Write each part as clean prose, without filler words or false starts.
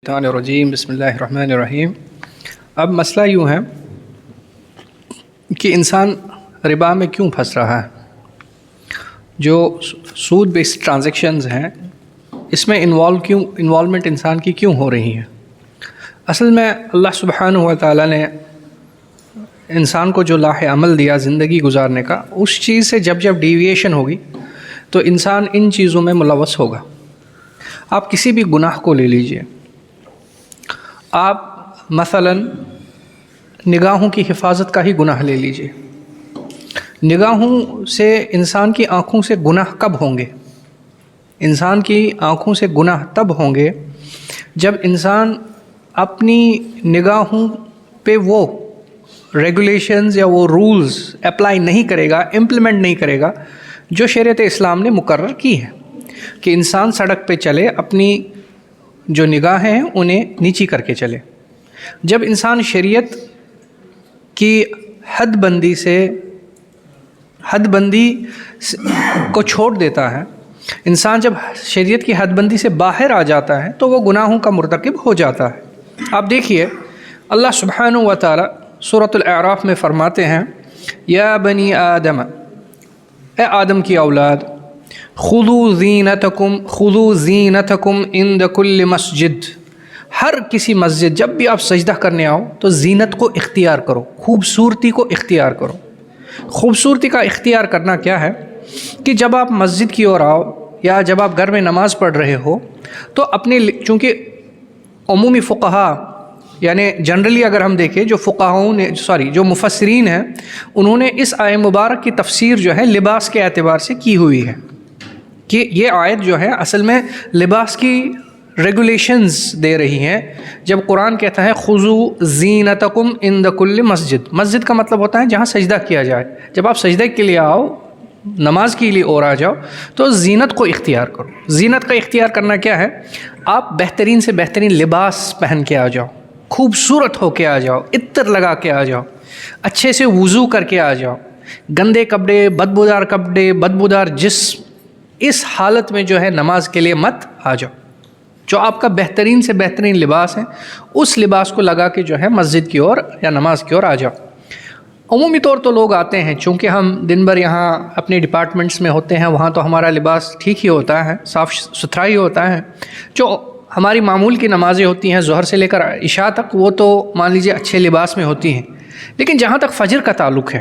الشیطان الرجیم بسم اللہ الرحمن الرحیم۔ اب مسئلہ یوں ہے کہ انسان ربا میں کیوں پھنس رہا ہے؟ جو سود بیسڈ ٹرانزیکشنز ہیں اس میں انوالومنٹ انسان کی کیوں ہو رہی ہے؟ اصل میں اللہ سبحانہ و تعالیٰ نے انسان کو جو لاہ عمل دیا زندگی گزارنے کا، اس چیز سے جب ڈیویشن ہوگی تو انسان ان چیزوں میں ملوث ہوگا۔ آپ کسی بھی گناہ کو لے لیجئے، آپ مثلا نگاہوں کی حفاظت کا ہی گناہ لے لیجئے۔ نگاہوں سے انسان کی آنکھوں سے گناہ کب ہوں گے؟ انسان کی آنکھوں سے گناہ تب ہوں گے جب انسان اپنی نگاہوں پہ وہ ریگولیشنز یا وہ رولز اپلائی نہیں کرے گا، امپلیمنٹ نہیں کرے گا جو شریعت اسلام نے مقرر کی ہے کہ انسان سڑک پہ چلے، اپنی جو نگاہیں ہیں انہیں نیچی کر کے چلے۔ جب انسان شریعت کی حد بندی کو چھوڑ دیتا ہے، انسان جب شریعت کی حد بندی سے باہر آ جاتا ہے تو وہ گناہوں کا مرتکب ہو جاتا ہے۔ آپ دیکھیے اللہ سبحانہ و تعالی سورۃ الاعراف میں فرماتے ہیں، یا بنی آدم، اے آدم کی اولاد، خذوا زینتکم عند کل مسجد، ہر کسی مسجد جب بھی آپ سجدہ کرنے آؤ تو زینت کو اختیار کرو، خوبصورتی کو اختیار کرو۔ خوبصورتی کا اختیار کرنا کیا ہے کہ جب آپ مسجد کی اور آؤ یا جب آپ گھر میں نماز پڑھ رہے ہو تو اپنے، چونکہ عمومی فقہا یعنی جنرلی اگر ہم دیکھیں جو مفسرین ہیں انہوں نے اس آیت مبارک کی تفسیر جو ہے لباس کے اعتبار سے کی ہوئی ہے کہ یہ آیت جو ہے اصل میں لباس کی ریگولیشنز دے رہی ہیں۔ جب قرآن کہتا ہے خذوا زینتکم عند کل مسجد، مسجد کا مطلب ہوتا ہے جہاں سجدہ کیا جائے۔ جب آپ سجدے کے لیے آؤ، نماز کے لیے اور آ جاؤ تو زینت کو اختیار کرو۔ زینت کا اختیار کرنا کیا ہے؟ آپ بہترین سے بہترین لباس پہن کے آ جاؤ، خوبصورت ہو کے آ جاؤ، عطر لگا کے آ جاؤ، اچھے سے وضو کر کے آ جاؤ۔ گندے کپڑے، بدبودار جسم، اس حالت میں جو ہے نماز کے لیے مت آ جاؤ۔ جو آپ کا بہترین سے بہترین لباس ہے اس لباس کو لگا کے جو ہے مسجد کی اور یا نماز کی اور آ جاؤ۔ عمومی طور تو لوگ آتے ہیں، چونکہ ہم دن بھر یہاں اپنے ڈپارٹمنٹس میں ہوتے ہیں، وہاں تو ہمارا لباس ٹھیک ہی ہوتا ہے، صاف ستھرا ہی ہوتا ہے۔ جو ہماری معمول کی نمازیں ہوتی ہیں ظہر سے لے کر عشاء تک، وہ تو مان لیجیے اچھے لباس میں ہوتی ہیں، لیکن جہاں تک فجر کا تعلق ہے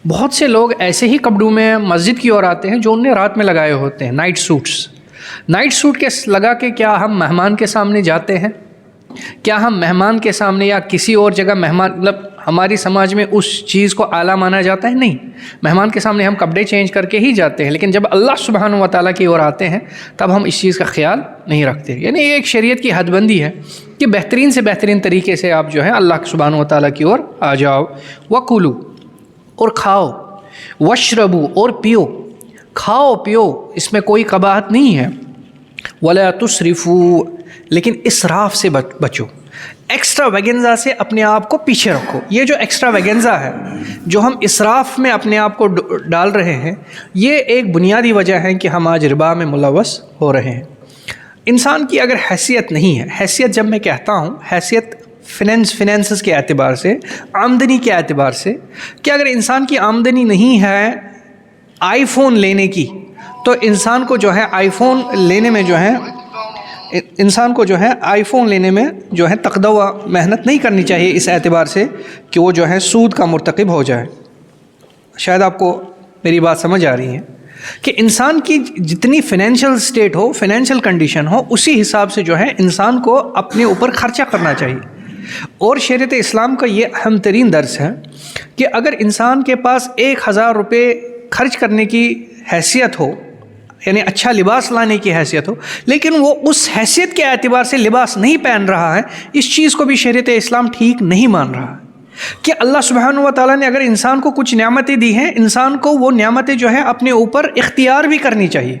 بہت سے لوگ ایسے ہی کپڑوں میں مسجد کی اور آتے ہیں جو انہیں رات میں لگائے ہوتے ہیں، نائٹ سوٹ کے لگا کے کیا ہم مہمان کے سامنے جاتے ہیں؟ کیا ہم مہمان کے سامنے یا کسی اور جگہ مطلب ہماری سماج میں اس چیز کو اعلیٰ مانا جاتا ہے؟ نہیں، مہمان کے سامنے ہم کپڑے چینج کر کے ہی جاتے ہیں، لیکن جب اللہ سبحانہ و تعالیٰ کی اور آتے ہیں تب ہم اس چیز کا خیال نہیں رکھتے۔ یعنی یہ ایک شریعت کی حد بندی ہے کہ بہترین سے بہترین طریقے سے آپ جو ہے اللہ سبحانہ و تعالیٰ کی اور آ جاؤ۔ وَكُلُوا، اور کھاؤ، وَاشْرَبُوا، اور پیو، کھاؤ پیو، اس میں کوئی قباحت نہیں ہے۔ وَلَا تُسْرِفُوا، لیکن اسراف سے بچو، ایکسٹرا ویگنزا سے اپنے آپ کو پیچھے رکھو۔ یہ جو ایکسٹرا ویگنزا ہے، جو ہم اسراف میں اپنے آپ کو ڈال رہے ہیں، یہ ایک بنیادی وجہ ہے کہ ہم آج ربا میں ملوث ہو رہے ہیں۔ انسان کی اگر حیثیت نہیں ہے، حیثیت جب میں کہتا ہوں حیثیت فیننسز کے اعتبار سے، آمدنی کے اعتبار سے، کہ اگر انسان کی آمدنی نہیں ہے آئی فون لینے کی تو انسان کو جو ہے آئی فون لینے میں جو ہے تقدوہ محنت نہیں کرنی چاہیے، اس اعتبار سے کہ وہ جو ہے سود کا مرتکب ہو جائے۔ شاید آپ کو میری بات سمجھ آ رہی ہے کہ انسان کی جتنی فائنینشیل سٹیٹ ہو، فائنینشیل کنڈیشن ہو، اسی حساب سے جو ہے انسان کو اپنے اوپر خرچہ کرنا چاہیے۔ اور شریعت اسلام کا یہ اہم ترین درس ہے کہ اگر انسان کے پاس 1000 روپے خرچ کرنے کی حیثیت ہو، یعنی اچھا لباس لانے کی حیثیت ہو، لیکن وہ اس حیثیت کے اعتبار سے لباس نہیں پہن رہا ہے، اس چیز کو بھی شریعت اسلام ٹھیک نہیں مان رہا کہ اللہ سبحانہ و تعالیٰ نے اگر انسان کو کچھ نعمتیں دی ہیں، انسان کو وہ نعمتیں جو ہے اپنے اوپر اختیار بھی کرنی چاہیے۔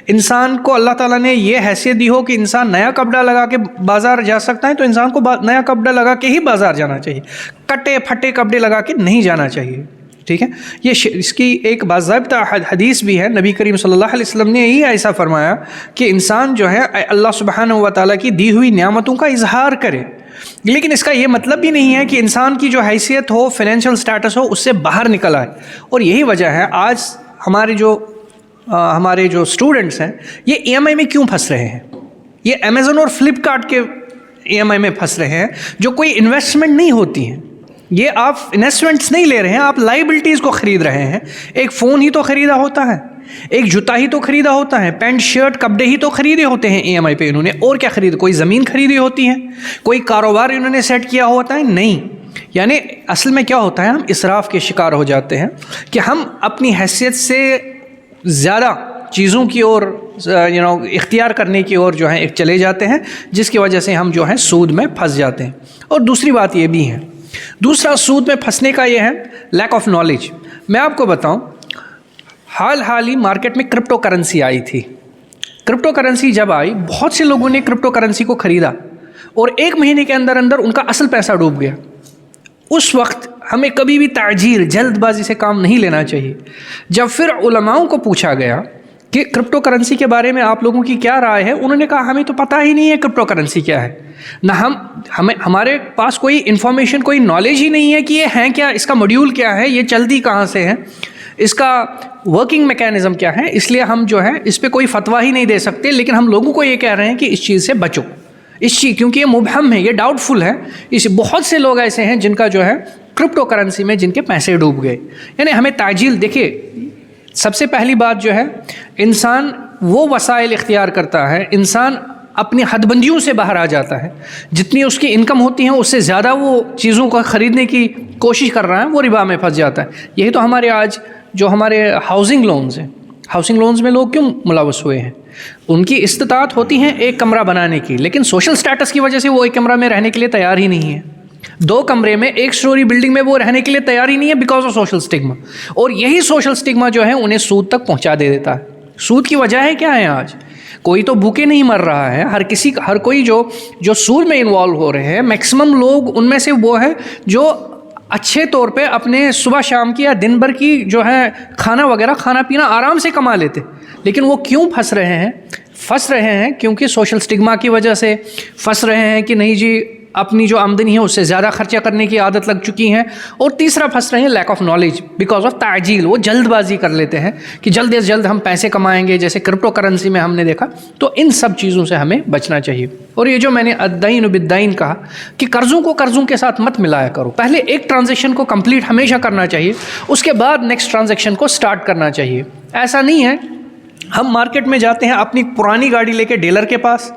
انسان کو اللہ تعالیٰ نے یہ حیثیت دی ہو کہ انسان نیا کپڑا لگا کے بازار جا سکتا ہے تو انسان کو نیا کپڑا لگا کے ہی بازار جانا چاہیے، کٹے پھٹے کپڑے لگا کے نہیں جانا چاہیے، ٹھیک ہے، یہ اس کی ایک باضابطہ حدیث بھی ہے، نبی کریم صلی اللہ علیہ وسلم نے یہی ایسا فرمایا کہ انسان جو ہے اللہ سبحانہ و تعالیٰ کی دی ہوئی نعمتوں کا اظہار کرے، لیکن اس کا یہ مطلب بھی نہیں ہے کہ انسان کی جو حیثیت ہو، فائنینشیل سٹیٹس ہو، اس سے باہر نکل آئے. اور یہی وجہ ہے آج ہمارے جو اسٹوڈنٹس ہیں یہ ای ایم آئی میں کیوں پھنس رہے ہیں. یہ امیزون اور فلپ کارٹ کے ای ایم آئی میں پھنس رہے ہیں جو کوئی انویسٹمنٹ نہیں ہوتی ہیں. یہ آپ انویسٹمنٹس نہیں لے رہے ہیں، آپ لائبلٹیز کو خرید رہے ہیں. ایک فون ہی تو خریدا ہوتا ہے، ایک جوتا ہی تو خریدا ہوتا ہے، پینٹ شرٹ کپڑے ہی تو خریدے ہوتے ہیں ای ایم آئی پہ انہوں نے. اور کیا خرید، کوئی زمین خریدی ہوتی ہے، کوئی کاروبار انہوں نے سیٹ کیا ہوتا ہے؟ نہیں. یعنی اصل میں کیا ہوتا ہے، ہم اسراف کے شکار ہو جاتے ہیں کہ ہم اپنی حیثیت سے زیادہ چیزوں کی اور اختیار کرنے کی اور جو ہے ایک چلے جاتے ہیں، جس کی وجہ سے ہم جو ہے سود میں پھنس جاتے ہیں. اور دوسری بات یہ بھی ہے، دوسرا سود میں پھنسنے کا یہ ہے لیک آف نالج. میں آپ کو بتاؤں، حال ہی مارکیٹ میں کرپٹو کرنسی آئی تھی. کرپٹو کرنسی جب آئی، بہت سے لوگوں نے کرپٹو کرنسی کو خریدا اور 1 مہینے کے اندر ان کا اصل پیسہ ڈوب گیا. اس وقت ہمیں کبھی بھی تعجیل، جلد بازی سے کام نہیں لینا چاہیے. جب پھر علماؤں کو پوچھا گیا کہ کرپٹو کرنسی کے بارے میں آپ لوگوں کی کیا رائے ہے، انہوں نے کہا ہمیں تو پتہ ہی نہیں ہے کرپٹو کرنسی کیا ہے، نہ ہمارے پاس کوئی انفارمیشن، کوئی نالج ہی نہیں ہے کہ یہ ہے کیا، اس کا ماڈیول کیا ہے، یہ چلتی کہاں سے ہے، اس کا ورکنگ میکینزم کیا ہے. اس لیے ہم جو ہے اس پہ کوئی فتویٰ ہی نہیں دے سکتے. لیکن ہم لوگوں کو یہ کہہ رہے ہیں کہ اس چیز سے بچو، کیونکہ یہ مبہم ہے، یہ ڈاؤٹ فل ہے. بہت سے لوگ ایسے ہیں جن کا جو ہے کرپٹو کرنسی میں جن کے پیسے ڈوب گئے. یعنی ہمیں تعجیل، دیکھیے سب سے پہلی بات جو ہے، انسان وہ وسائل اختیار کرتا ہے، انسان اپنی حد بندیوں سے باہر آ جاتا ہے. جتنی اس کی انکم ہوتی ہیں اس سے زیادہ وہ چیزوں کو خریدنے کی کوشش کر رہا ہے، وہ ربا میں پھنس جاتا ہے. یہی تو ہمارے آج جو ہمارے ہاؤسنگ لونز ہیں، ہاؤسنگ لونز میں لوگ کیوں ملوث ہوئے ہیں؟ ان کی استطاعت ہوتی ہیں ایک کمرہ بنانے کی، لیکن سوشل سٹیٹس کی وجہ سے وہ ایک کمرہ میں رہنے کے لیے تیار ہی نہیں ہے. 2 کمرے میں 1 سٹوری بلڈنگ میں وہ رہنے کے لیے تیار ہی نہیں ہے بیکاز آف سوشل سٹگما. اور یہی سوشل سٹگما جو ہے انہیں سود تک پہنچا دے دیتا ہے. سود کی وجہ ہے کیا ہے؟ آج کوئی تو بھوکے نہیں مر رہا ہے، ہر کوئی جو سود میں انوالو ہو رہے ہیں، میکسیمم لوگ ان میں سے وہ ہے جو اچھے طور پہ اپنے صبح شام کی یا دن بھر کی جو ہے کھانا پینا آرام سے کما لیتے. لیکن وہ کیوں پھنس رہے ہیں کیونکہ سوشل سٹگما کی وجہ سے پھنس رہے ہیں کہ نہیں جی اپنی جو آمدنی ہے اس سے زیادہ خرچہ کرنے کی عادت لگ چکی ہیں. اور تیسرا پھنس رہے ہیں lack of knowledge because of تعجیل. وہ جلد بازی کر لیتے ہیں کہ جلد از جلد ہم پیسے کمائیں گے، جیسے کرپٹو کرنسی میں ہم نے دیکھا. تو ان سب چیزوں سے ہمیں بچنا چاہیے. اور یہ جو میں نے الدین بالدین کہا کہ قرضوں کو قرضوں کے ساتھ مت ملایا کرو. پہلے ایک ٹرانزیکشن کو کمپلیٹ ہمیشہ کرنا چاہیے، اس کے بعد نیکسٹ ٹرانزیکشن کو سٹارٹ کرنا چاہیے. ایسا نہیں ہے ہم مارکیٹ میں جاتے ہیں اپنی پرانی گاڑی لے کے ڈیلر کے پاس،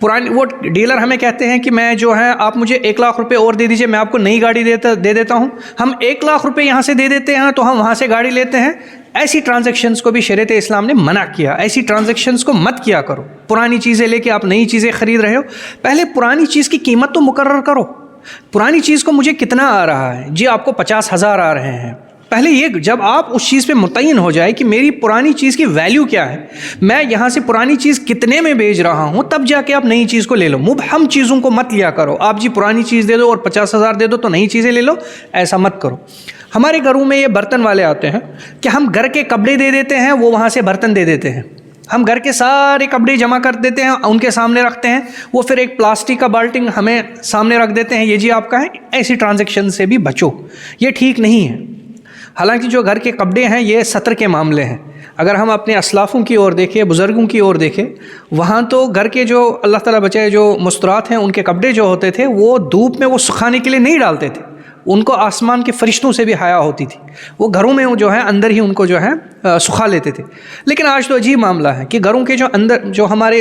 وہ ڈیلر ہمیں کہتے ہیں کہ میں جو ہے آپ مجھے 1 لاکھ روپے اور دے دیجئے، میں آپ کو نئی گاڑی دے دیتا ہوں. ہم 1 لاکھ روپے یہاں سے دے دیتے ہیں تو ہم وہاں سے گاڑی لیتے ہیں. ایسی ٹرانزیکشنز کو بھی شریعت اسلام نے منع کیا. ایسی ٹرانزیکشنز کو مت کیا کرو. پرانی چیزیں لے کے آپ نئی چیزیں خرید رہے ہو، پہلے پرانی چیز کی قیمت تو مقرر کرو. پرانی چیز کو مجھے کتنا آ رہا ہے؟ جی آپ کو 50,000 آ رہے ہیں. پہلے یہ جب آپ اس چیز پہ متعین ہو جائے کہ میری پرانی چیز کی ویلیو کیا ہے، میں یہاں سے پرانی چیز کتنے میں بیچ رہا ہوں، تب جا کے آپ نئی چیز کو لے لو. مبہم چیزوں کو مت لیا کرو. آپ جی پرانی چیز دے دو اور 50,000 دے دو تو نئی چیزیں لے لو، ایسا مت کرو. ہمارے گھروں میں یہ برتن والے آتے ہیں کہ ہم گھر کے کپڑے دے دیتے ہیں، وہ وہاں سے برتن دے دیتے ہیں. ہم گھر کے سارے کپڑے جمع کر دیتے ہیں، ان کے سامنے رکھتے ہیں، وہ پھر ایک پلاسٹک کا بالٹنگ ہمیں سامنے رکھ دیتے ہیں، یہ جی آپ کا ہے. ایسی ٹرانزیکشن سے بھی بچو، یہ ٹھیک نہیں ہے. حالانکہ جو گھر کے کپڑے ہیں یہ ستر کے معاملے ہیں. اگر ہم اپنے اسلافوں کی اور دیکھیں، بزرگوں کی اور دیکھیں، وہاں تو گھر کے جو اللہ تعالیٰ بچائے جو مستورات ہیں، ان کے کپڑے جو ہوتے تھے وہ دھوپ میں وہ سکھانے کے لیے نہیں ڈالتے تھے. ان کو آسمان کے فرشتوں سے بھی حیا ہوتی تھی. وہ گھروں میں جو ہے اندر ہی ان کو جو ہے سکھا لیتے تھے. لیکن آج تو عجیب معاملہ ہے کہ گھروں کے جو اندر جو ہمارے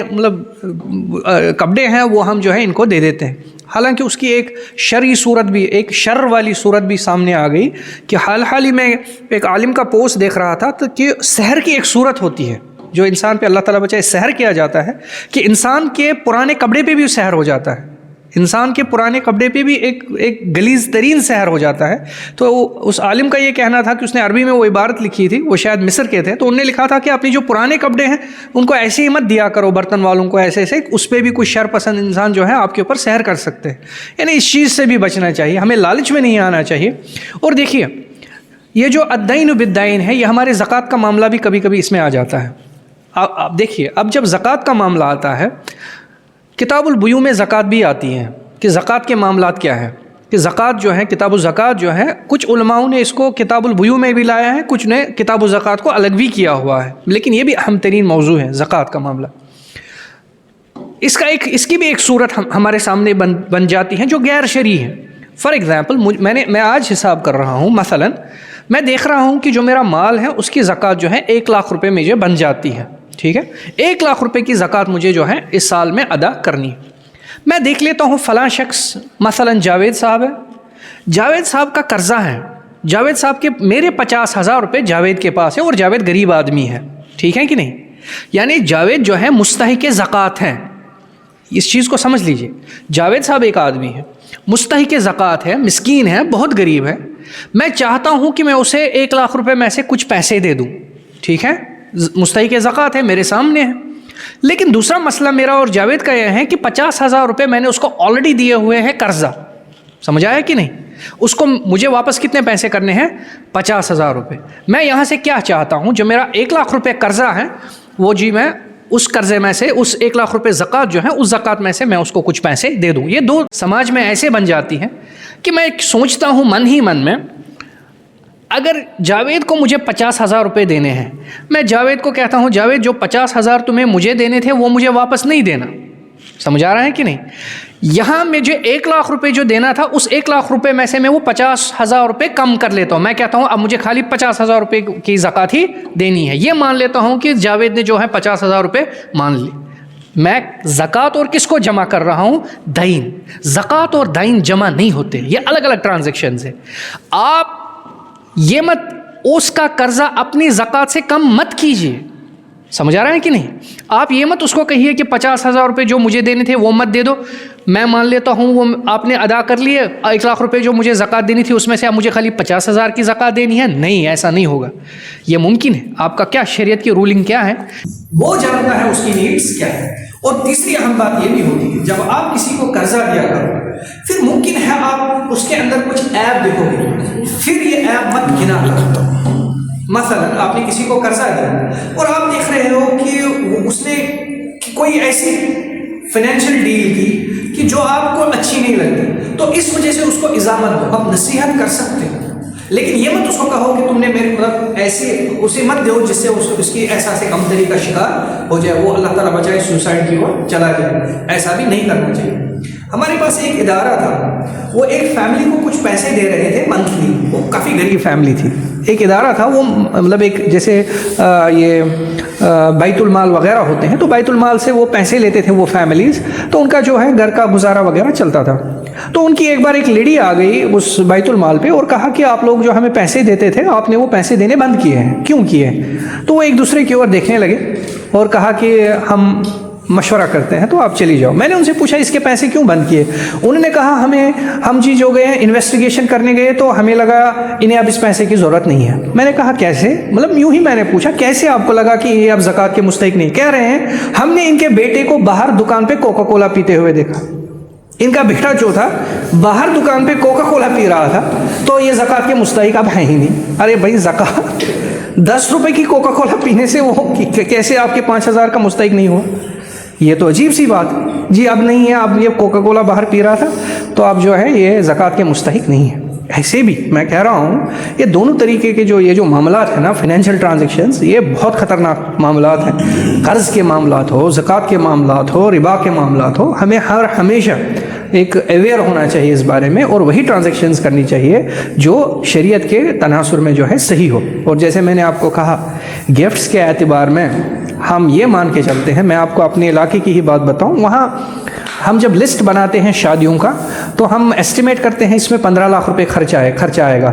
کپڑے ہیں وہ ہم جو ہے ان کو دے دیتے ہیں. حالانکہ اس کی ایک شرعی صورت بھی، ایک شر والی صورت بھی سامنے آ گئی کہ حال ہی میں ایک عالم کا پوسٹ دیکھ رہا تھا تو کہ سحر کی ایک صورت ہوتی ہے جو انسان پہ اللہ تعالیٰ بچائے سحر کیا جاتا ہے کہ انسان کے پرانے کپڑے پہ بھی سحر ہو جاتا ہے. انسان کے پرانے کپڑے پہ بھی ایک غلیظ ترین سحر ہو جاتا ہے. تو اس عالم کا یہ کہنا تھا کہ اس نے عربی میں وہ عبارت لکھی تھی، وہ شاید مصر کے تھے، تو انہوں نے لکھا تھا کہ اپنی جو پرانے کپڑے ہیں ان کو ایسے ہی مت دیا کرو برتن والوں کو، ایسے اس پہ بھی کوئی شر پسند انسان جو ہے آپ کے اوپر سحر کر سکتے ہیں. یعنی اس چیز سے بھی بچنا چاہیے، ہمیں لالچ میں نہیں آنا چاہیے. اور دیکھیے یہ جو الدین بالدین ہے، یہ ہمارے زکوٰۃ کا معاملہ بھی کبھی کبھی اس میں آ جاتا ہے. آپ دیکھیے، اب جب زکوٰۃ کا معاملہ آتا ہے، کتاب البیوع میں زکوٰۃ بھی آتی ہے کہ زکوٰۃ کے معاملات کیا ہے، کہ زکوٰۃ جو ہے، کتاب الزکوٰۃ جو ہے، کچھ علماء نے اس کو کتاب البیوع میں بھی لایا ہے، کچھ نے کتاب الزکوٰۃ کو الگ بھی کیا ہوا ہے، لیکن یہ بھی اہم ترین موضوع ہے زکوٰۃ کا معاملہ. اس کی بھی ایک صورت ہمارے سامنے بن جاتی ہے جو غیر شرعی ہے. فار ایگزامپل، میں آج حساب کر رہا ہوں، مثلا میں دیکھ رہا ہوں کہ جو میرا مال ہے اس کی زکوٰۃ جو ہے 1 لاکھ روپے مجھے بن جاتی ہے. ٹھیک ہے، 1 لاکھ روپے کی زکوٰۃ مجھے جو ہے اس سال میں ادا کرنی ہے. میں دیکھ لیتا ہوں فلاں شخص، مثلا جاوید صاحب ہے، جاوید صاحب کا قرضہ ہے، جاوید صاحب کے میرے 50,000 روپے جاوید کے پاس ہے، اور جاوید غریب آدمی ہے. ٹھیک ہے کہ نہیں؟ یعنی جاوید جو ہے مستحق زکوٰۃ ہے. اس چیز کو سمجھ لیجئے، جاوید صاحب ایک آدمی ہے، مستحق زکوٰۃ ہے، مسکین ہے، بہت غریب ہے. میں چاہتا ہوں کہ میں اسے 1 لاکھ روپے میں سے کچھ پیسے دے دوں. ٹھیک ہے، مستحق زکوٰۃ ہے، میرے سامنے ہے. لیکن دوسرا مسئلہ میرا اور جاوید کا یہ ہے کہ 50,000 روپے میں نے اس کو آلریڈی دیے ہوئے ہیں قرضہ. سمجھ آیا کہ نہیں؟ اس کو مجھے واپس کتنے پیسے کرنے ہیں؟ 50,000 روپے. میں یہاں سے کیا چاہتا ہوں، جو میرا 1 لاکھ روپے قرضہ ہے، وہ جی میں اس قرضے میں سے، اس 1 لاکھ روپے زکوٰۃ جو ہے، اس زکوٰۃ میں سے میں اس کو کچھ پیسے دے دوں. یہ دو سماج میں ایسے بن جاتی ہیں کہ میں سوچتا ہوں من ہی من میں، اگر جاوید کو مجھے 50,000 روپے دینے ہیں، میں جاوید کو کہتا ہوں جاوید جو 50,000 تمہیں مجھے دینے تھے وہ مجھے واپس نہیں دینا. سمجھ آ رہا ہے کہ نہیں؟ یہاں مجھے 1 لاکھ روپے جو دینا تھا، اس 1 لاکھ روپے میں سے میں وہ 50,000 روپے کم کر لیتا ہوں. میں کہتا ہوں اب مجھے خالی 50,000 روپے کی زکوٰۃ ہی دینی ہے. یہ مان لیتا ہوں کہ جاوید نے جو ہے 50,000 روپے مان لی. میں زکوٰۃ اور کس کو جمع کر رہا ہوں؟ دین. زکوٰۃ اور دین جمع نہیں ہوتے، یہ الگ الگ ٹرانزیکشنز ہیں. آپ یہ مت اس کا قرضہ اپنی زکوٰۃ سے کم مت کیجیے. سمجھ آ رہا ہے کہ نہیں؟ آپ یہ مت اس کو کہیے کہ 50,000 روپے جو مجھے دینے تھے وہ مت دے دو، میں مان لیتا ہوں وہ آپ نے ادا کر لیے. 1 لاکھ روپے جو مجھے زکوٰۃ دینی تھی اس میں سے اب مجھے خالی 50,000 کی زکوٰۃ دینی ہے. نہیں، ایسا نہیں ہوگا. یہ ممکن ہے؟ آپ کا کیا شریعت کی رولنگ کیا ہے؟ وہ جانتا ہے اس کی نیڈس کیا ہے. اور تیسری اہم بات یہ بھی ہوتی ہے، جب آپ کسی کو قرضہ دیا کرو، پھر ممکن ہے آپ اس کے اندر کچھ عیب دیکھو گے، پھر یہ عیب مت گنا کرو. مثلا آپ نے کسی کو قرضہ دیا اور آپ دیکھ رہے ہو کہ اس نے کوئی ایسی فائنینشیل ڈیل کی کہ جو آپ کو اچھی نہیں لگتی، تو اس وجہ سے اس کو اضافت دو. آپ نصیحت کر سکتے ہو، لیکن یہ مت اس کو کہو کہ تم نے میرے مطلب ایسے اسے مت دو جس سے اس کی احساس کمتری کا شکار ہو جائے، وہ اللہ تعالیٰ بچائے سوسائڈ کی اور چلا جائے. ایسا بھی نہیں کرنا چاہیے. ہمارے پاس ایک ادارہ تھا، وہ ایک فیملی کو کچھ پیسے دے رہے تھے منتھلی. وہ کافی غریب فیملی تھی. ایک ادارہ تھا، وہ مطلب ایک جیسے یہ بیت المال وغیرہ ہوتے ہیں، تو بیت المال سے وہ پیسے لیتے تھے وہ فیملیز، تو ان کا جو ہے گھر کا گزارا وغیرہ چلتا تھا. تو ان کی ایک بار ایک لیڈی آ گئی اس بیت المال پہ اور کہا کہ آپ لوگ جو ہمیں پیسے دیتے تھے، آپ نے وہ پیسے دینے بند کیے ہیں، کیوں کیے؟ تو وہ ایک دوسرے کی اور دیکھنے لگے اور کہا کہ ہم مشورہ کرتے ہیں، تو آپ چلی جاؤ. میں نے ان سے پوچھا اس کے پیسے کیوں بند کیے؟ انہوں نے کہا ہم جی جو گئے انویسٹیگیشن کرنے گئے تو ہمیں لگا انہیں اب اس پیسے کی ضرورت نہیں ہے. میں نے کہا کیسے؟ مطلب یوں ہی میں نے پوچھا کیسے آپ کو لگا کہ یہ اب زکوٰۃ کے مستحق نہیں؟ کہہ رہے ہیں ہم نے ان کے بیٹے کو باہر دکان پہ کوکا کولا پیتے ہوئے دیکھا. ان کا بیٹا جو تھا باہر دکان پہ کوکا کولا پی رہا تھا، تو یہ زکوٰۃ کے مستحق اب ہیں ہی نہیں. ارے بھائی، زکوٰۃ 10 روپے کی کوکا کولا پینے سے وہ کیسے آپ کے 5,000 کا مستحق نہیں ہوا؟ یہ تو عجیب سی بات جی. اب نہیں ہے، اب یہ کوکا کولا باہر پی رہا تھا تو اب جو ہے یہ زکوٰۃ کے مستحق نہیں ہے. ایسے بھی میں کہہ رہا ہوں یہ دونوں طریقے کے یہ جو معاملات ہیں نا، فائنینشیل ٹرانزیکشنز، یہ بہت خطرناک معاملات ہیں. قرض کے معاملات ہو، زکوٰۃ کے معاملات ہو، ربا کے معاملات ہو، ہمیں ہمیشہ ایک اویئر ہونا چاہیے اس بارے میں، اور وہی ٹرانزیکشنز کرنی چاہیے جو شریعت کے تناظر میں جو ہے صحیح ہو. اور جیسے میں نے آپ کو کہا، گفٹس کے اعتبار میں ہم یہ مان کے چلتے ہیں، میں آپ کو اپنے علاقے کی ہی بات بتاؤں، وہاں ہم جب لسٹ بناتے ہیں شادیوں کا تو ہم ایسٹیمیٹ کرتے ہیں اس میں 15 لاکھ روپے خرچ آئے گا.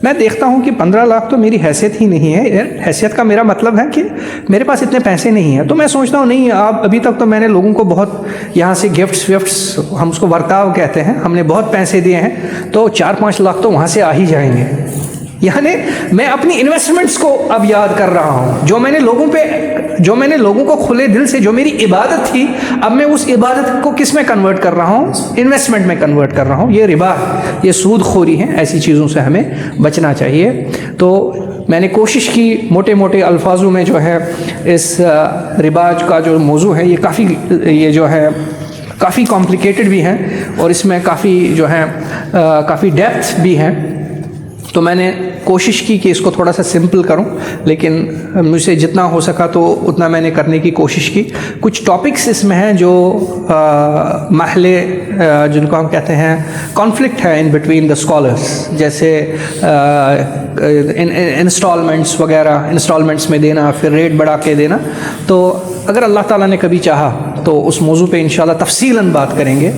میں دیکھتا ہوں کہ 15 لاکھ تو میری حیثیت ہی نہیں ہے. حیثیت کا میرا مطلب ہے کہ میرے پاس اتنے پیسے نہیں ہیں. تو میں سوچتا ہوں نہیں، آپ ابھی تک تو میں نے لوگوں کو بہت یہاں سے گفٹس ہم اس کو ورتاؤ کہتے ہیں، ہم نے بہت پیسے دیے ہیں، تو 4-5 لاکھ تو وہاں سے آ ہی جائیں گے. یعنی میں اپنی انویسٹمنٹس کو اب یاد کر رہا ہوں جو میں نے لوگوں پہ جو میں نے لوگوں کو کھلے دل سے جو میری عبادت تھی اب میں اس عبادت کو کس میں کنورٹ کر رہا ہوں؟ انویسٹمنٹ میں کنورٹ کر رہا ہوں. یہ ربا، یہ سود خوری ہے. ایسی چیزوں سے ہمیں بچنا چاہیے. تو میں نے کوشش کی موٹے موٹے الفاظوں میں جو ہے اس ربا کا جو موضوع ہے یہ جو ہے کافی کمپلیکیٹڈ بھی ہیں اور اس میں کافی جو ہے کافی ڈیپتھ بھی ہیں. تو میں نے کوشش کی کہ اس کو تھوڑا سا سمپل کروں، لیکن مجھ سے جتنا ہو سکا تو اتنا میں نے کرنے کی کوشش کی. کچھ ٹاپکس اس میں ہیں جو محلے جن کو ہم کہتے ہیں کانفلکٹ ہے ان بٹوین دا اسکالرس، جیسے انسٹالمنٹس وغیرہ، انسٹالمنٹس میں دینا، پھر ریٹ بڑھا کے دینا. تو اگر اللہ تعالیٰ نے کبھی چاہا تو اس موضوع پہ انشاءاللہ تفصیلاً بات کریں گے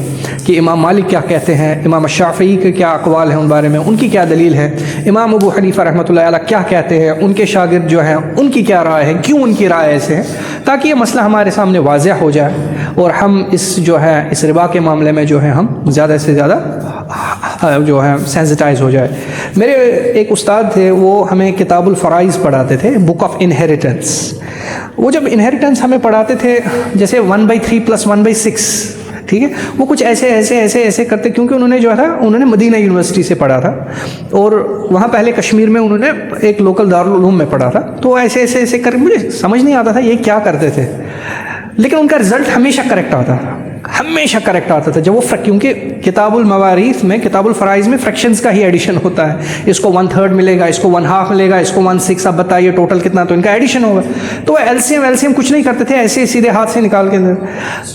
کہ امام مالک کیا کہتے ہیں، امام الشافعی کے کیا اقوال ہیں ان بارے میں، ان کی کیا دلیل ہے، امام ابو حنیفہ رحمۃ اللہ علیہ کیا کہتے ہیں، ان کے شاگرد جو ہیں ان کی کیا رائے ہے، کیوں ان کی رائے ایسے ہے، تاکہ یہ مسئلہ ہمارے سامنے واضح ہو جائے اور ہم اس ربا کے معاملے میں جو ہے ہم زیادہ سے زیادہ جو ہے سینسٹائز ہو جائے. میرے ایک استاد تھے، وہ ہمیں کتاب الفرائض پڑھاتے تھے، بک آف انہیریٹنس. وہ جب انہیریٹنس ہمیں پڑھاتے تھے جیسے 1/3 + 1/6، ٹھیک ہے، وہ کچھ ایسے کرتے، کیونکہ انہوں نے مدینہ یونیورسٹی سے پڑھا تھا اور وہاں پہلے کشمیر میں انہوں نے ایک لوکل دارالعلوم میں پڑھا تھا. تو ایسے کر مجھے سمجھ نہیں آتا تھا یہ کیا کرتے تھے، لیکن ان کا رزلٹ ہمیشہ کریکٹ آتا تھا، ہمیشہ کریکٹ آتا تھا. جب وہ کیونکہ کتاب المواریث میں، کتاب الفرائض میں فریکشنز کا ہی ایڈیشن ہوتا ہے، اس کو 1/3 ملے گا، اس کو 1/2 ملے گا، اس کو 1/6. اب بتائیے ٹوٹل کتنا، تو ان کا ایڈیشن ہوگا. تو وہ ایلسیم کچھ نہیں کرتے تھے، ایسے سیدھے ہاتھ سے نکال کے.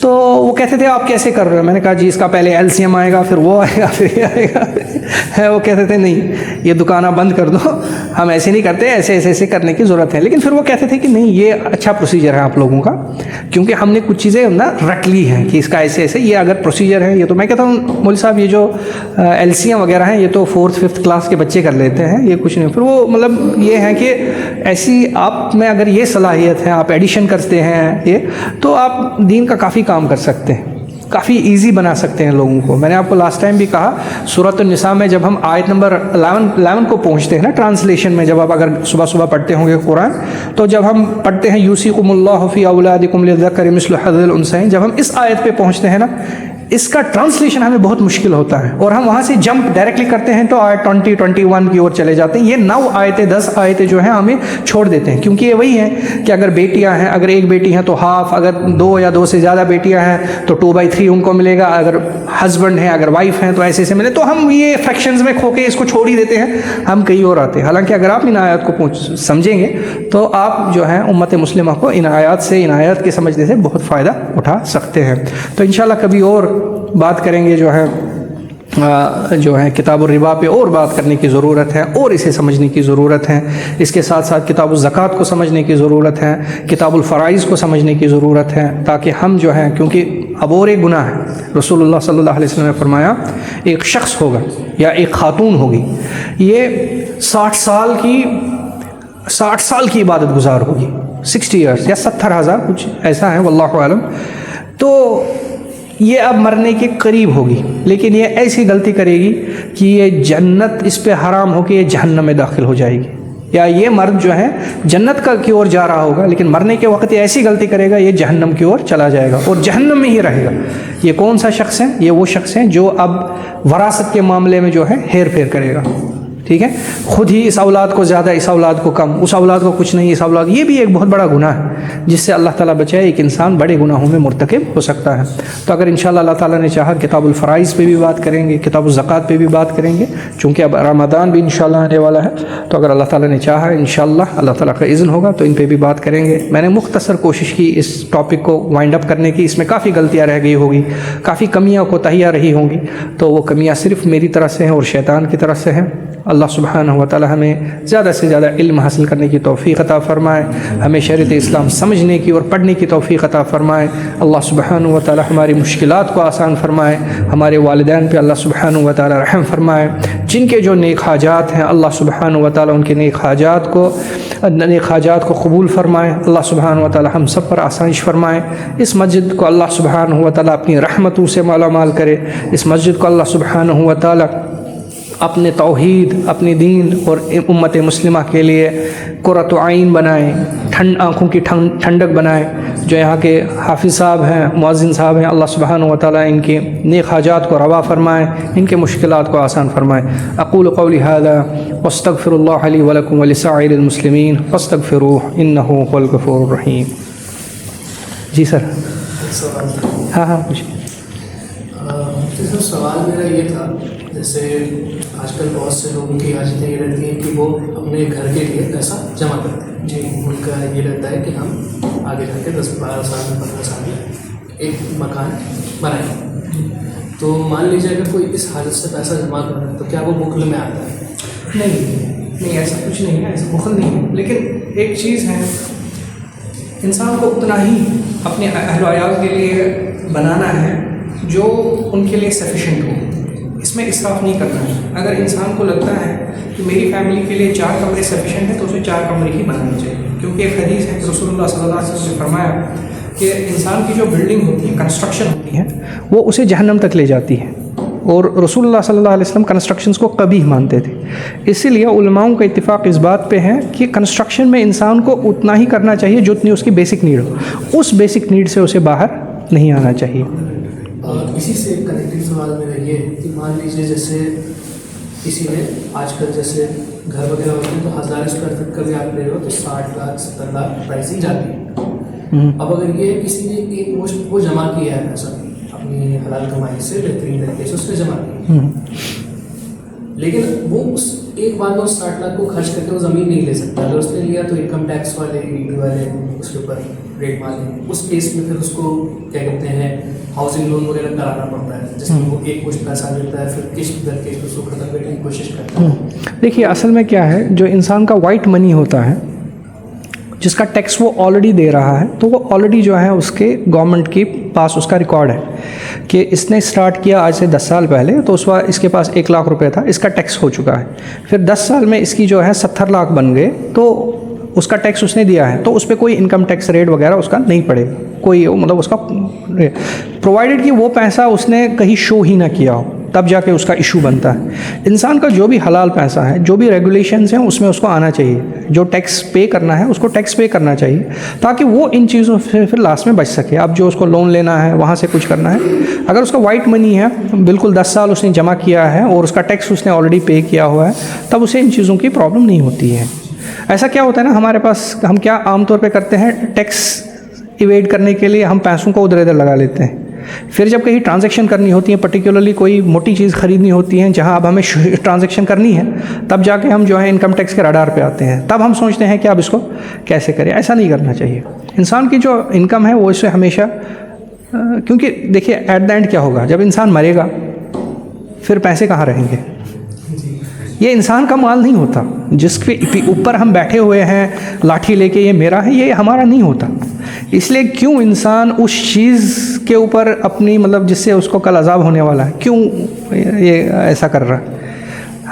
تو وہ کہتے تھے آپ کیسے کر رہے ہو؟ میں نے کہا جی اس کا پہلے ایلسیم آئے گا، پھر وہ آئے گا، پھر یہ آئے گا. وہ کہتے تھے نہیں یہ دکانہ بند کر دو، ہم ایسے نہیں کرتے، ایسے کرنے کی ضرورت ہے. لیکن پھر وہ کہتے تھے کہ نہیں یہ اچھا پروسیجر ہے آپ لوگوں کا، کیونکہ ہم نے کچھ چیزیں نا رٹ لی ہیں کہ اس کا ایسے یہ اگر پروسیجر ہے. یہ تو میں کہتا ہوں مولوی صاحب یہ جو ایلسیاں وغیرہ ہیں یہ تو 4th 5th کلاس کے بچے کر لیتے ہیں، یہ کچھ نہیں. پھر وہ مطلب یہ ہے کہ ایسی آپ میں اگر یہ صلاحیت ہے، آپ ایڈیشن کرتے ہیں یہ، تو آپ دین کا کافی کام کر سکتے ہیں، کافی ایزی بنا سکتے ہیں لوگوں کو. میں نے آپ کو لاسٹ ٹائم بھی کہا سورۃ النساء میں جب ہم آیت نمبر 11 کو پہنچتے ہیں نا ٹرانسلیشن میں، جب آپ اگر صبح پڑھتے ہوں گے قرآن، تو جب ہم پڑھتے ہیں یوصیکم اللہ فی اولادکم للذکر مثل حظ الانثیین، جب ہم اس آیت پہ پہنچتے ہیں نا، اس کا ٹرانسلیشن ہمیں بہت مشکل ہوتا ہے اور ہم وہاں سے جمپ ڈائریکٹلی کرتے ہیں تو آیت 20 21 کی اور چلے جاتے ہیں. یہ 9 آیتیں 10 آیتیں جو ہیں ہمیں چھوڑ دیتے ہیں، کیونکہ یہ وہی ہیں کہ اگر بیٹیاں ہیں، اگر ایک بیٹی ہیں تو ہاف، اگر 2 یا 2 سے زیادہ بیٹیاں ہیں تو 2/3 ان کو ملے گا، اگر ہسبینڈ ہیں، اگر وائف ہیں تو ایسے ملے. تو ہم یہ فریکشنز میں کھو کے اس کو چھوڑ ہی دیتے ہیں، ہم کہیں اور آتے ہیں. حالانکہ اگر آپ ان آیات کو سمجھیں گے تو آپ جو ہے امت مسلمہ کو ان آیات کے سمجھنے سے بہت فائدہ اٹھا سکتے ہیں. تو انشاءاللہ کبھی اور بات کریں گے، جو ہے کتاب الربا پہ اور بات کرنے کی ضرورت ہے اور اسے سمجھنے کی ضرورت ہے. اس کے ساتھ ساتھ کتاب الزکوٰۃ کو سمجھنے کی ضرورت ہے، کتاب الفرائض کو سمجھنے کی ضرورت ہے، تاکہ ہم جو ہیں، کیونکہ اب اور ایک گناہ ہے. رسول اللہ صلی اللہ علیہ وسلم نے فرمایا ایک شخص ہوگا یا ایک خاتون ہوگی، یہ 60 سال کی عبادت گزار ہوگی، 60 ایئرس یا 70,000 کچھ ایسا ہے واللہ اعلم. تو یہ اب مرنے کے قریب ہوگی، لیکن یہ ایسی غلطی کرے گی کہ یہ جنت اس پہ حرام ہو کے یہ جہنم میں داخل ہو جائے گی، یا یہ مرد جو ہے جنت کی اور جا رہا ہوگا لیکن مرنے کے وقت یہ ایسی غلطی کرے گا یہ جہنم کی اور چلا جائے گا اور جہنم میں ہی رہے گا. یہ کون سا شخص ہے؟ یہ وہ شخص ہیں جو اب وراثت کے معاملے میں جو ہے ہیر پھیر کرے گا. ٹھیک ہے، خود ہی اس اولاد کو زیادہ، اس اولاد کو کم، اس اولاد کو کچھ نہیں، اس اولاد، یہ بھی ایک بہت بڑا گناہ ہے جس سے اللہ تعالیٰ بچائے. ایک انسان بڑے گناہوں میں مرتکب ہو سکتا ہے. تو اگر انشاءاللہ اللہ تعالیٰ نے چاہا کتاب الفرائض پہ بھی بات کریں گے، کتاب الزکوٰۃ پہ بھی بات کریں گے، چونکہ اب رمضان بھی انشاءاللہ آنے والا ہے. تو اگر اللہ تعالیٰ نے چاہا انشاءاللہ اللہ تعالیٰ کا اذن ہوگا تو ان پہ بھی بات کریں گے. میں نے مختصر کوشش کی اس ٹاپک کو وائنڈ اپ کرنے کی، اس میں کافی غلطیاں رہ گئی ہوگی، کافی کمیاں کوتاہیاں رہی ہوں گی، تو وہ کمیاں صرف میری طرف سے ہیں اور شیطان کی طرف سے ہیں. اللہ سبحانہ و تعالی ہمیں زیادہ سے زیادہ علم حاصل کرنے کی توفیق عطا فرمائے، ہمیں شریعت اسلام سمجھنے کی اور پڑھنے کی توفیق عطا فرمائے. اللہ سبحانہ و تعالی ہماری مشکلات کو آسان فرمائے، ہمارے والدین پہ اللہ سبحانہ و تعالی رحم فرمائے. جن کے جو نیک حاجات ہیں اللہ سبحانہ و تعالی ان کے نیک حاجات کو قبول فرمائے. اللہ سبحانہ و تعالی ہم سب پر آسائش فرمائے. اس مسجد کو اللہ سبحانہ و تعالی اپنی رحمتوں سے مالا مال کرے. اس مسجد کو اللہ سبحانہ و تعالی اپنے توحید، اپنے دین اور امت مسلمہ کے لیے قرۃ عین بنائیں، آنکھوں کی ٹھنڈک بنائے. جو یہاں کے حافظ صاحب ہیں, مؤذن صاحب ہیں, اللہ سبحانہ و تعالیٰ ان کے نیک حاجات کو روا فرمائے, ان کے مشکلات کو آسان فرمائے. اقول قولی ھذا واستغفر اللہ لی ولکم ولسائر المسلمین فاستغفروہ انہ هو الغفور الرحیم. جی سر. ہاں پوچھیے. سر سوال میرا یہ تھا, جیسے آج کل بہت سے لوگوں کی حاجتیں یہ رہتی ہیں کہ وہ اپنے گھر کے لیے پیسہ جمع کرتے ہیں. جی, ان کا یہ رہتا ہے کہ ہم آگے جا کے 10-12 سال میں 15 سال میں ایک مکان بنائیں. تو مان لیجیے اگر کوئی اس حاجت سے پیسہ جمع کر رہا ہے تو کیا وہ بخل میں آتا ہے؟ نہیں, ایسا کچھ نہیں ہے, ایسا بخل نہیں ہے. لیکن ایک چیز ہے, انسان کو اتنا ہی اپنے اہل و عیال کے لیے بنانا ہے جو ان کے لیے سفیشینٹ ہو. اس میں اسراف نہیں کرنا ہے. اگر انسان کو لگتا ہے کہ میری فیملی کے لیے 4 کمرے سفیشینٹ ہیں تو اسے 4 کمرے ہی بنانے چاہیے. کیونکہ ایک حدیث ہے کہ رسول اللہ صلی اللہ علیہ وسلم نے فرمایا کہ انسان کی جو بلڈنگ ہوتی ہے, کنسٹرکشن ہوتی ہے, وہ اسے جہنم تک لے جاتی ہے. اور رسول اللہ صلی اللہ علیہ وسلم کنسٹرکشنز کو قبیح مانتے تھے. اسی لیے علماؤں کا اتفاق اس بات پہ ہے کہ کنسٹرکشن میں انسان کو اتنا ہی کرنا چاہیے جتنی اس کی بیسک نیڈ ہو. اس بیسک نیڈ سے اسے باہر نہیں آنا چاہیے. اسی سے کنیکٹڈ سوال میرا یہ ہے کہ مان لیجیے جیسے کسی نے آج کل جیسے گھر وغیرہ ہوتے ہیں تو 1000 اسکوائر فٹ کا بھی آپ لے رہے ہو تو 60 لاکھ 70 لاکھ پرائسنگ جاتی ہے. اب اگر یہ کسی نے ایک مشت وہ جمع کیا ہے پیسہ اپنی حلال کمائی سے بہترین طریقے سے اس نے جمع کیا, لیکن وہ اس ایک بار میں 60 لاکھ کو خرچ کر کے وہ زمین نہیں لے سکتا. اگر اس نے لیا تو انکم ٹیکس والے ED والے اس کے اوپر ریٹ ماریں, اس کیس میں پھر اس کو کیا کہتے ہیں ہاؤسنگ لون وغیرہ کرانا پڑتا ہے, جس میں وہ ایک کچھ پیسہ لیتا ہے پھر قسط در قسط اس کو ختم کرنے کی کوشش کرتا ہے. دیکھیے اصل میں کیا ہے, جو انسان کا وائٹ منی ہوتا ہے جس کا ٹیکس وہ آلریڈی دے رہا ہے, تو وہ آلریڈی جو ہے اس کے گورنمنٹ کے پاس اس کا ریکارڈ ہے کہ اس نے اسٹارٹ کیا آج سے 10 سال پہلے, تو اس وقت اس کے پاس 1 لاکھ روپے تھا, اس کا ٹیکس ہو چکا ہے. پھر 10 سال میں اس کی جو ہے 70 لاکھ بن گئے, تو اس کا ٹیکس اس نے دیا ہے, تو اس پہ کوئی انکم ٹیکس ریٹ وغیرہ اس کا نہیں پڑے گا. کوئی مطلب اس کا پرووائڈیڈ کہ وہ پیسہ اس نے کہیں شو ہی نہ کیا ہو, تب جا کے اس کا ایشو بنتا ہے. انسان کا جو بھی حلال پیسہ ہے, جو بھی ریگولیشنز ہیں, اس میں اس کو آنا چاہیے. جو ٹیکس پے کرنا ہے اس کو ٹیکس پے کرنا چاہیے, تاکہ وہ ان چیزوں سے پھر لاسٹ میں بچ سکے. اب جو اس کو لون لینا ہے وہاں سے کچھ کرنا ہے, اگر اس کا وائٹ منی ہے بالکل 10 سال اس نے جمع کیا ہے اور اس کا ٹیکس اس نے آلریڈی پے کیا ہوا ہے, تب اسے ان چیزوں کی پرابلم نہیں ہوتی ہے. ایسا کیا ہوتا ہے نا, ہمارے پاس ہم کیا عام طور پہ کرتے ہیں, ٹیکس ایویڈ کرنے کے لیے ہم پیسوں کو ادھر ادھر لگا لیتے ہیں. پھر جب کہیں ٹرانزیکشن کرنی ہوتی ہے, پرٹیکولرلی کوئی موٹی چیز خریدنی ہوتی ہے جہاں اب ہمیں ٹرانزیکشن کرنی ہے, تب جا کے ہم جو ہے انکم ٹیکس کے رڈار پہ آتے ہیں. تب ہم سوچتے ہیں کہ اب اس کو کیسے کریں. ایسا نہیں کرنا چاہیے. انسان کی جو انکم ہے وہ اس سے ہمیشہ, کیونکہ دیکھیے ایٹ دا اینڈ کیا ہوگا, جب انسان مرے گا پھر پیسے کہاں رہیں گے. یہ انسان کا مال نہیں ہوتا جس کے اوپر ہم بیٹھے ہوئے ہیں لاٹھی لے کے یہ میرا ہے, یہ ہمارا نہیں ہوتا. اس لیے کیوں انسان اس چیز کے اوپر اپنی مطلب جس سے اس کو کل عذاب ہونے والا ہے, کیوں یہ ایسا کر رہا ہے.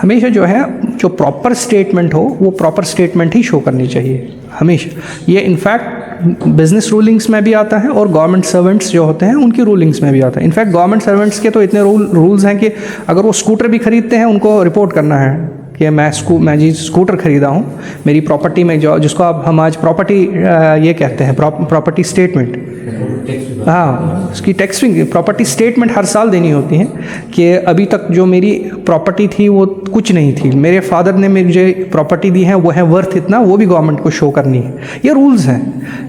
ہمیشہ جو ہے جو پراپر اسٹیٹمنٹ ہو وہ پراپر اسٹیٹمنٹ ہی شو کرنی چاہیے ہمیشہ. یہ انفیکٹ بزنس رولنگس میں بھی آتا ہے اور گورنمنٹ سرونٹس جو ہوتے ہیں ان کی رولنگس میں بھی آتا ہے. انفیکٹ گورنمنٹ سرونٹس کے تو اتنے رولز ہیں کہ اگر وہ اسکوٹر بھی خریدتے ہیں ان کو رپورٹ کرنا ہے کہ میں جی اسکوٹر خریدا ہوں, میری پراپرٹی میں جو جس کو ہم آج پراپرٹی یہ کہتے ہیں پراپرٹی اسٹیٹمنٹ, ہاں اس کی ٹیکسنگ پراپرٹی اسٹیٹمنٹ ہر سال دینی ہوتی ہیں کہ ابھی تک جو میری پراپرٹی تھی وہ کچھ نہیں تھی, میرے فادر نے مجھے پراپرٹی دی ہے وہ ہے ورتھ اتنا, وہ بھی گورنمنٹ کو شو کرنی ہے. یہ رولز ہیں,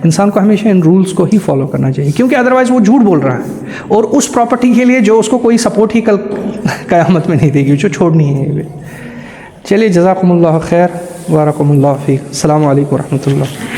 انسان کو ہمیشہ ان رولز کو ہی فالو کرنا چاہیے, کیونکہ ادروائز وہ جھوٹ بول رہا ہے اور اس پراپرٹی کے لیے جو اس کو کوئی سپورٹ ہی کل قیامت میں نہیں دے گی, جو چھوڑنی ہے. چلیے جزاکم اللہ خیر, بارکم اللہ فیک. السلام علیکم ورحمۃ اللہ.